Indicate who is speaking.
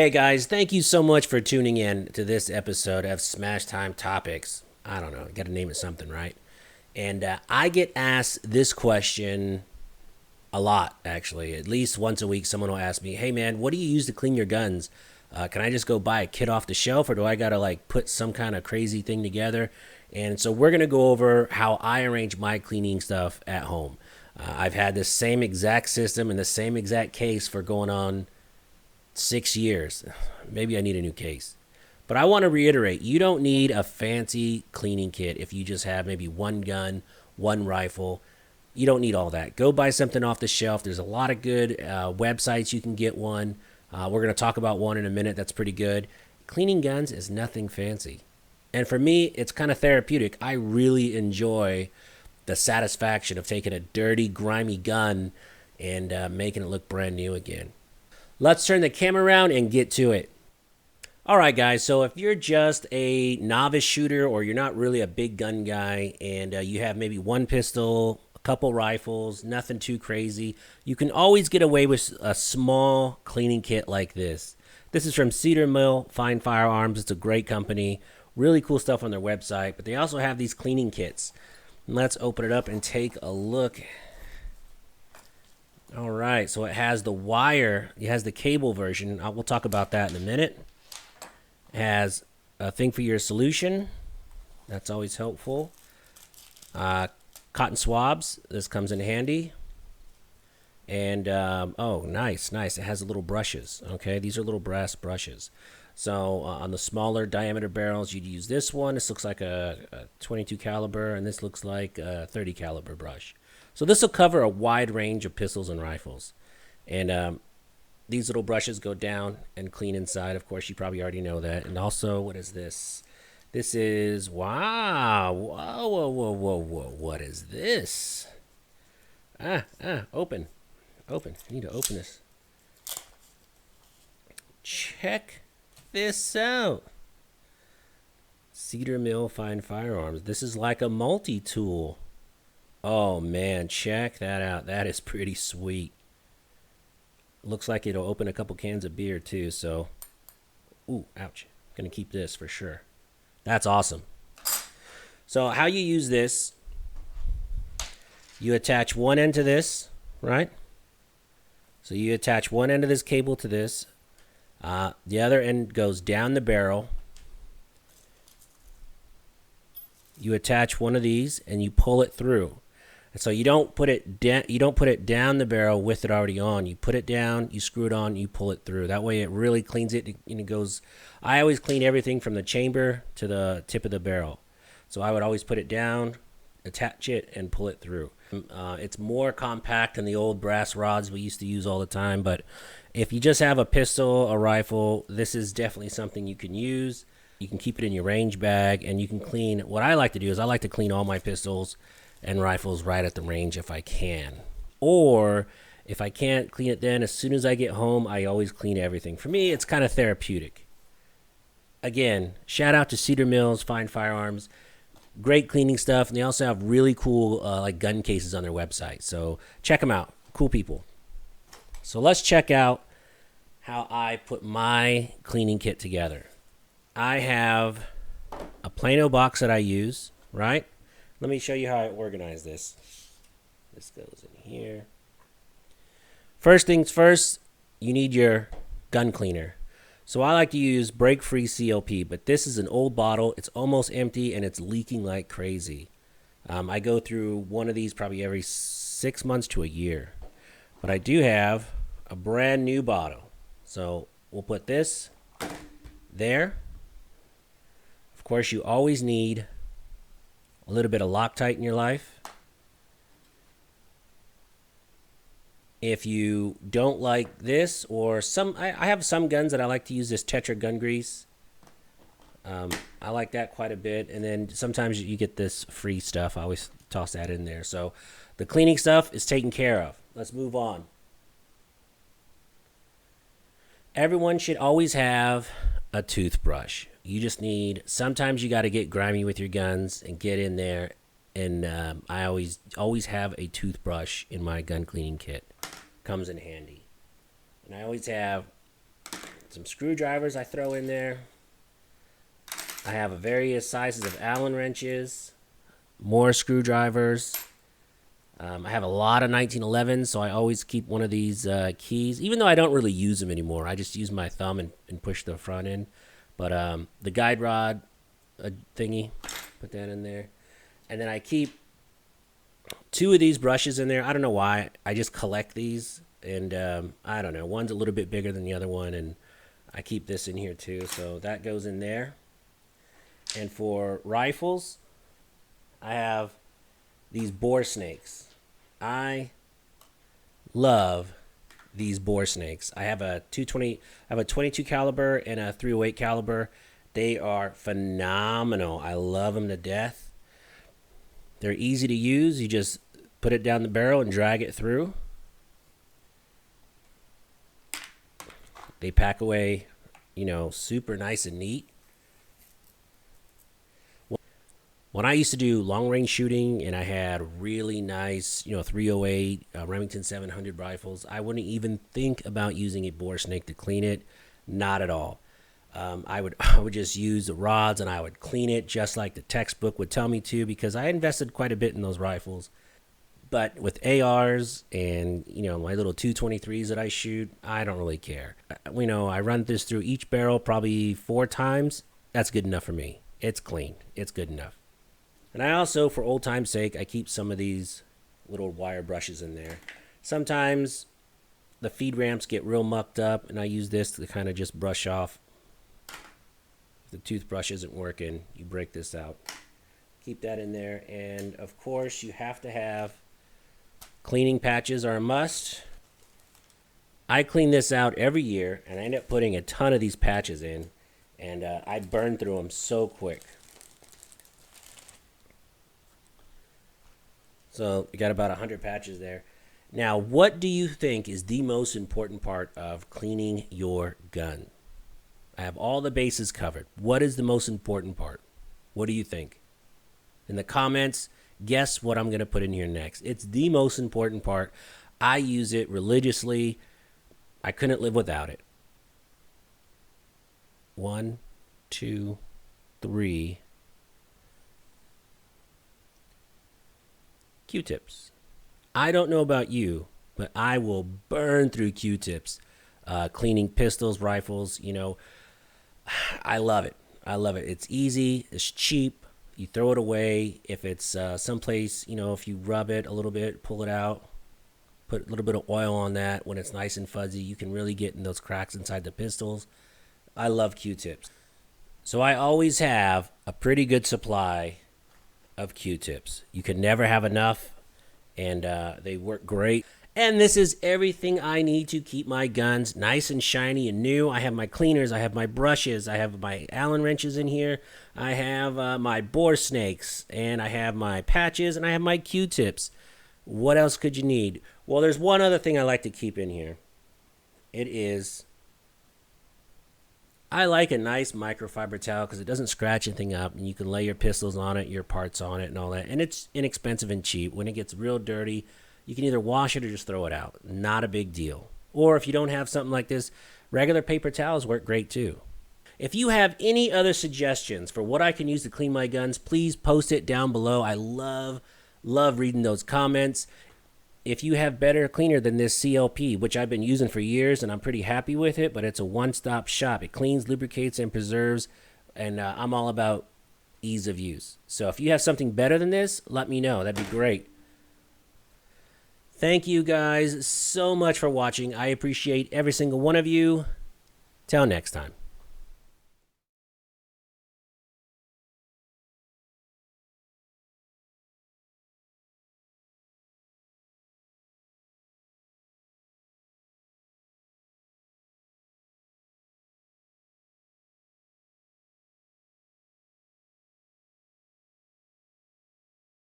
Speaker 1: Hey guys, thank you so much for tuning in to this episode of Smash Time Topics. I don't know, got to name it something, right? And I get asked this question a lot, actually. At least once a week, someone will ask me, "Hey man, what do you use to clean your guns? Can I just go buy a kit off the shelf, or do I gotta like put some kind of crazy thing together?" And so we're gonna go over how I arrange my cleaning stuff at home. I've had the same exact system and the same exact case for going on 6 years. Maybe I need a new case. But I want to reiterate, you don't need a fancy cleaning kit if you just have maybe one gun, one rifle. You don't need all that. Go buy something off the shelf. There's a lot of good websites you can get one. We're going to talk about one in a minute that's pretty good. Cleaning guns is nothing fancy. And for me, it's kind of therapeutic. I really enjoy the satisfaction of taking a dirty, grimy gun and making it look brand new again. Let's turn the camera around and get to it. All right, guys, so if you're just a novice shooter or you're not really a big gun guy and you have maybe one pistol, a couple rifles, nothing too crazy, you can always get away with a small cleaning kit like this. This is from Cedar Mill Fine Firearms. It's a great company. Really cool stuff on their website, but they also have these cleaning kits. Let's open it up and take a look. All right, so it has the wire. It has the cable version. We'll talk about that in a minute. It has a thing for your solution. That's always helpful. Cotton swabs. This comes in handy. And, oh, nice. It has little brushes. Okay, these are little brass brushes. So on the smaller diameter barrels, you'd use this one. This looks like a 22 caliber, and this looks like a 30 caliber brush. So this will cover a wide range of pistols and rifles. And these little brushes go down and clean inside. Of course, you probably already know that. And also, what is this? This is, wow. Whoa. What is this? Open. I need to open this. Check this out. Cedar Mill Fine Firearms. This is like a multi-tool. Oh man, check that out. That is pretty sweet. Looks like it'll open a couple cans of beer too, so. Ooh, ouch. Gonna keep this for sure. That's awesome. So how you use this, you attach one end to this, right? So you attach one end of this cable to this. The other end goes down the barrel. You attach one of these and you pull it through. And so you don't put it down the barrel with it already on. You put it down, you screw it on, you pull it through. That way it really cleans it. And it goes. I always clean everything from the chamber to the tip of the barrel. So I would always put it down, attach it, and pull it through. It's more compact than the old brass rods we used to use all the time. But if you just have a pistol, a rifle, this is definitely something you can use. You can keep it in your range bag, and you can clean. What I like to do is I like to clean all my pistols and rifles right at the range if I can. Or if I can't clean it then, as soon as I get home, I always clean everything. For me, it's kind of therapeutic. Again, shout out to Cedar Mills Fine Firearms. Great cleaning stuff, and they also have really cool like gun cases on their website. So check them out. Cool people. So let's check out how I put my cleaning kit together. I have a Plano box that I use, right? Let me show you how I organize this. This goes in here. First things first, you need your gun cleaner. So I like to use Break Free CLP, but this is an old bottle. It's almost empty and it's leaking like crazy. I go through one of these probably every 6 months to a year. But I do have a brand new bottle. So we'll put this there. Of course, you always need a little bit of Loctite in your life. If you don't like this, or I have some guns that I like to use this Tetra gun grease. I like that quite a bit. And then sometimes you get this free stuff. I always toss that in there. So the cleaning stuff is taken care of. Let's move on. Everyone should always have a toothbrush. You just need, sometimes you got to get grimy with your guns and get in there. And I always have a toothbrush in my gun cleaning kit. Comes in handy. And I always have some screwdrivers I throw in there. I have various sizes of Allen wrenches, more screwdrivers. I have a lot of 1911s, so I always keep one of these keys, even though I don't really use them anymore. I just use my thumb and push the front in. But the guide rod thingy, put that in there. And then I keep 2 of these brushes in there. I don't know why. I just collect these. And I don't know. One's a little bit bigger than the other one. And I keep this in here too. So that goes in there. And for rifles, I have these Boar Snakes. I love these Boar Snakes. I have a 22 caliber and a 308 caliber. They are phenomenal. I love them to death. They're easy to use. You just put it down the barrel and drag it through. They pack away, super nice and neat. When I used to do long-range shooting and I had really nice, 308 Remington 700 rifles, I wouldn't even think about using a Boar Snake to clean it. Not at all. I would just use the rods and I would clean it just like the textbook would tell me to, because I invested quite a bit in those rifles. But with ARs and, my little 223s that I shoot, I don't really care. I run this through each barrel probably 4 times. That's good enough for me. It's clean. It's good enough. And I also, for old time's sake, I keep some of these little wire brushes in there. Sometimes the feed ramps get real mucked up, and I use this to kind of just brush off. If the toothbrush isn't working, you break this out. Keep that in there. And, of course, you have to have cleaning patches are a must. I clean this out every year, and I end up putting a ton of these patches in, and I burn through them so quick. So we got about 100 patches there. Now, what do you think is the most important part of cleaning your gun? I have all the bases covered. What is the most important part? What do you think? In the comments, guess what I'm going to put in here next. It's the most important part. I use it religiously. I couldn't live without it. 1, 2, 3. Q-tips. I don't know about you, but I will burn through Q-tips. Cleaning pistols, rifles, I love it. I love it. It's easy. It's cheap. You throw it away. If it's someplace, if you rub it a little bit, pull it out, put a little bit of oil on that. When it's nice and fuzzy, you can really get in those cracks inside the pistols. I love Q-tips. So I always have a pretty good supply of Q-tips. You can never have enough, and they work great. And this is everything I need to keep my guns nice and shiny and new. I have my cleaners, I have my brushes, I have my Allen wrenches in here, I have my Boar Snakes, and I have my patches, and I have my Q-tips. What else could you need? Well, there's one other thing I like to keep in here. It is, I like a nice microfiber towel because it doesn't scratch anything up, and you can lay your pistols on it, your parts on it, and all that. And it's inexpensive and cheap. When it gets real dirty, you can either wash it or just throw it out. Not a big deal. Or if you don't have something like this, regular paper towels work great too. If you have any other suggestions for what I can use to clean my guns, please post it down below. I love reading those comments. If you have better cleaner than this CLP, which I've been using for years and I'm pretty happy with it, but it's a one-stop shop. It cleans, lubricates, and preserves, and I'm all about ease of use. So if you have something better than this, let me know. That'd be great. Thank you guys so much for watching. I appreciate every single one of you. Till next time.